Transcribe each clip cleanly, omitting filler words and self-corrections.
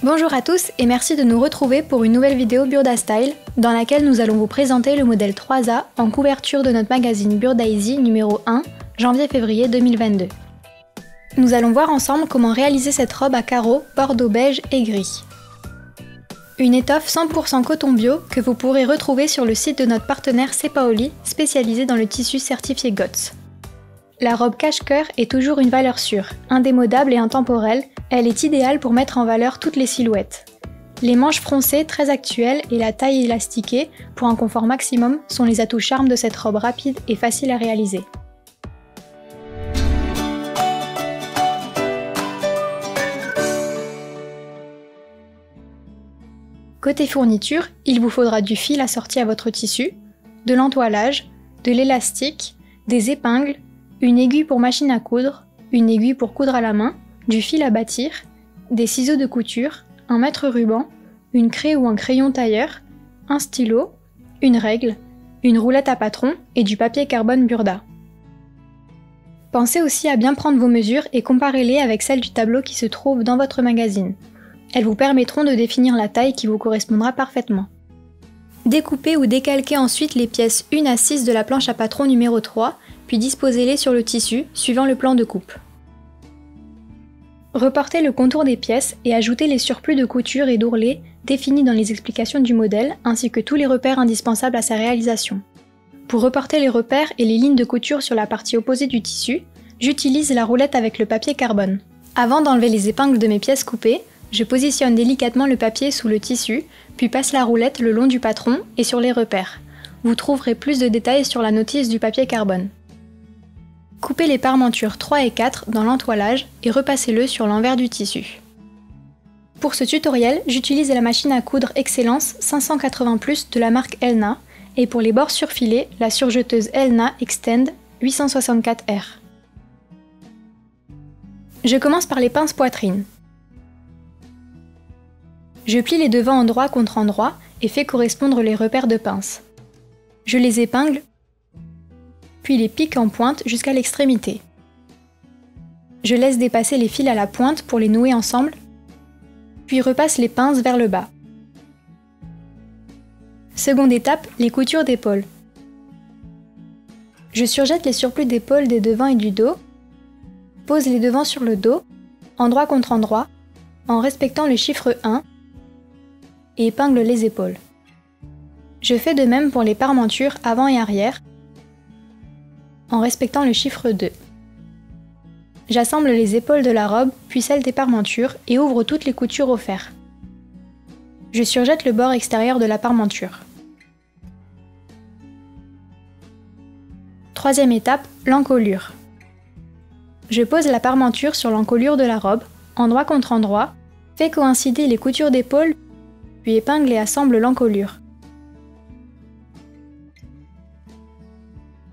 Bonjour à tous et merci de nous retrouver pour une nouvelle vidéo Burda Style dans laquelle nous allons vous présenter le modèle 3A en couverture de notre magazine Burda Easy numéro 1, janvier-février 2022. Nous allons voir ensemble comment réaliser cette robe à carreaux bordeaux beige et gris. Une étoffe 100% coton bio que vous pourrez retrouver sur le site de notre partenaire Cepaoli, spécialisé dans le tissu certifié GOTS. La robe cache-cœur est toujours une valeur sûre, indémodable et intemporelle, elle est idéale pour mettre en valeur toutes les silhouettes. Les manches froncées très actuelles et la taille élastiquée, pour un confort maximum, sont les atouts charmes de cette robe rapide et facile à réaliser. Côté fourniture, il vous faudra du fil assorti à votre tissu, de l'entoilage, de l'élastique, des épingles, une aiguille pour machine à coudre, une aiguille pour coudre à la main, du fil à bâtir, des ciseaux de couture, un mètre ruban, une craie ou un crayon tailleur, un stylo, une règle, une roulette à patron et du papier carbone Burda. Pensez aussi à bien prendre vos mesures et comparez-les avec celles du tableau qui se trouve dans votre magazine. Elles vous permettront de définir la taille qui vous correspondra parfaitement. Découpez ou décalquez ensuite les pièces 1 à 6 de la planche à patron numéro 3, puis disposez-les sur le tissu, suivant le plan de coupe. Reportez le contour des pièces et ajoutez les surplus de couture et d'ourlets définis dans les explications du modèle, ainsi que tous les repères indispensables à sa réalisation. Pour reporter les repères et les lignes de couture sur la partie opposée du tissu, j'utilise la roulette avec le papier carbone. Avant d'enlever les épingles de mes pièces coupées, je positionne délicatement le papier sous le tissu, puis passe la roulette le long du patron et sur les repères. Vous trouverez plus de détails sur la notice du papier carbone. Coupez les parmentures 3 et 4 dans l'entoilage et repassez-le sur l'envers du tissu. Pour ce tutoriel, j'utilise la machine à coudre Excellence 580+ de la marque Elna et pour les bords surfilés, la surjeteuse Elna Extend 864R. Je commence par les pinces poitrine. Je plie les devants endroit contre endroit et fais correspondre les repères de pince. Je les épingle, puis les pique en pointe jusqu'à l'extrémité. Je laisse dépasser les fils à la pointe pour les nouer ensemble, puis repasse les pinces vers le bas. Seconde étape, les coutures d'épaule. Je surjette les surplus d'épaule des devants et du dos, pose les devants sur le dos, endroit contre endroit, en respectant le chiffre 1, et épingle les épaules. Je fais de même pour les parmentures avant et arrière, en respectant le chiffre 2. J'assemble les épaules de la robe, puis celles des parmentures, et ouvre toutes les coutures au fer. Je surjette le bord extérieur de la parmenture. Troisième étape, l'encolure. Je pose la parmenture sur l'encolure de la robe, endroit contre endroit, fais coïncider les coutures d'épaule, puis épingle et assemble l'encolure.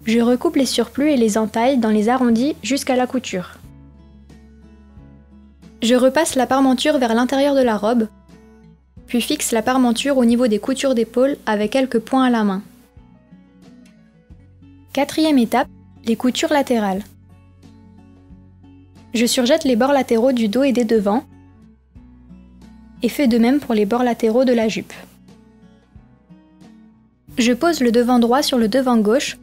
Je recoupe les surplus et les entaille dans les arrondis jusqu'à la couture. Je repasse la parmenture vers l'intérieur de la robe, puis fixe la parmenture au niveau des coutures d'épaule avec quelques points à la main. Quatrième étape, les coutures latérales. Je surjette les bords latéraux du dos et des devants, et fais de même pour les bords latéraux de la jupe. Je pose le devant droit sur le devant gauche,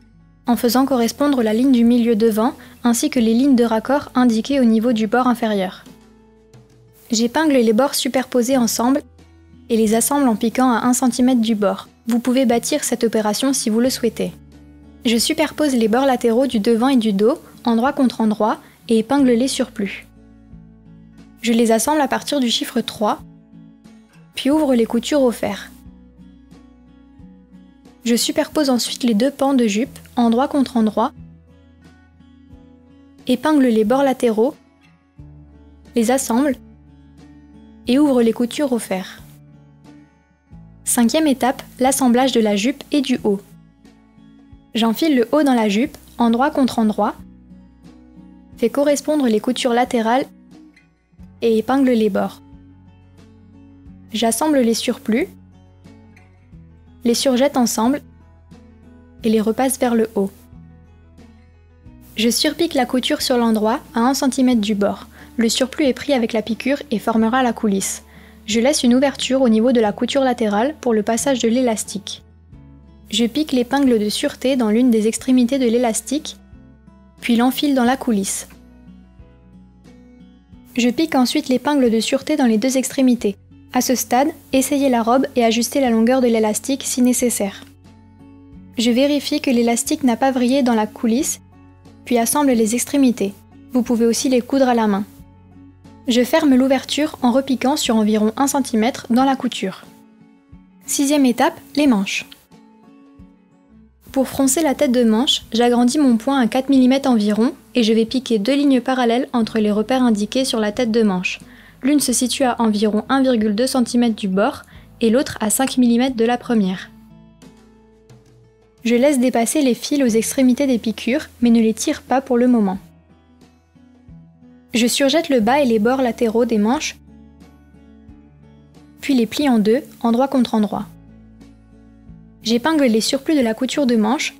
en faisant correspondre la ligne du milieu devant ainsi que les lignes de raccord indiquées au niveau du bord inférieur. J'épingle les bords superposés ensemble et les assemble en piquant à 1 cm du bord. Vous pouvez bâtir cette opération si vous le souhaitez. Je superpose les bords latéraux du devant et du dos, endroit contre endroit, et épingle les surplus. Je les assemble à partir du chiffre 3, puis ouvre les coutures au fer. Je superpose ensuite les deux pans de jupe, endroit contre endroit, épingle les bords latéraux, les assemble et ouvre les coutures au fer. Cinquième étape, l'assemblage de la jupe et du haut. J'enfile le haut dans la jupe, endroit contre endroit, fais correspondre les coutures latérales et épingle les bords. J'assemble les surplus, les surjette ensemble et les repasse vers le haut. Je surpique la couture sur l'endroit à 1 cm du bord. Le surplus est pris avec la piqûre et formera la coulisse. je laisse une ouverture au niveau de la couture latérale pour le passage de l'élastique. Je pique l'épingle de sûreté dans l'une des extrémités de l'élastique, puis l'enfile dans la coulisse. Je pique ensuite l'épingle de sûreté dans les deux extrémités. À ce stade, essayez la robe et ajustez la longueur de l'élastique si nécessaire. Je vérifie que l'élastique n'a pas vrillé dans la coulisse, puis assemble les extrémités. Vous pouvez aussi les coudre à la main. Je ferme l'ouverture en repiquant sur environ 1 cm dans la couture. 6e étape, les manches. Pour froncer la tête de manche, j'agrandis mon point à 4 mm environ et je vais piquer 2 lignes parallèles entre les repères indiqués sur la tête de manche. L'une se situe à environ 1,2 cm du bord et l'autre à 5 mm de la première. Je laisse dépasser les fils aux extrémités des piqûres, mais ne les tire pas pour le moment. Je surjette le bas et les bords latéraux des manches, puis les plie en deux, endroit contre endroit. J'épingle les surplus de la couture de manche,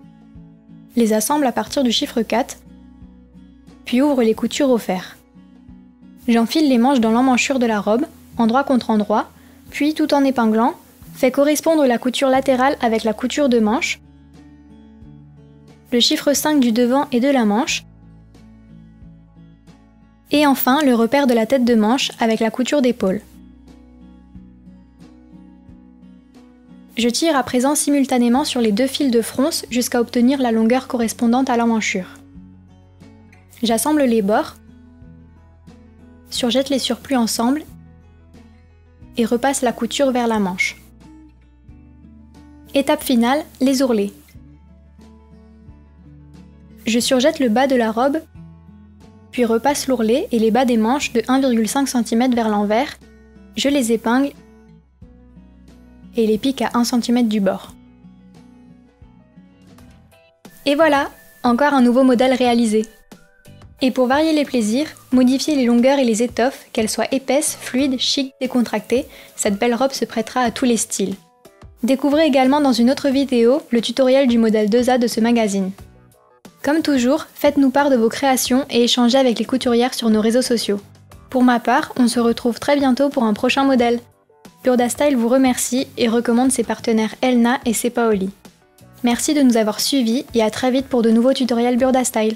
les assemble à partir du chiffre 4, puis ouvre les coutures au fer. J'enfile les manches dans l'emmanchure de la robe, endroit contre endroit, puis tout en épinglant, fais correspondre la couture latérale avec la couture de manche, le chiffre 5 du devant et de la manche, et enfin le repère de la tête de manche avec la couture d'épaule. Je tire à présent simultanément sur les deux fils de fronce jusqu'à obtenir la longueur correspondante à l'emmanchure. J'assemble les bords, surjette les surplus ensemble et repasse la couture vers la manche. Étape finale, les ourlets. Je surjette le bas de la robe, puis repasse l'ourlet et les bas des manches de 1,5 cm vers l'envers, je les épingle et les pique à 1 cm du bord. Et voilà, encore un nouveau modèle réalisé. Et pour varier les plaisirs, modifiez les longueurs et les étoffes, qu'elles soient épaisses, fluides, chic, décontractées, cette belle robe se prêtera à tous les styles. Découvrez également dans une autre vidéo le tutoriel du modèle 2A de ce magazine. Comme toujours, faites-nous part de vos créations et échangez avec les couturières sur nos réseaux sociaux. Pour ma part, on se retrouve très bientôt pour un prochain modèle. Burda-Style vous remercie et recommande ses partenaires Elna et Cepaoli. Merci de nous avoir suivis et à très vite pour de nouveaux tutoriels Burda-Style.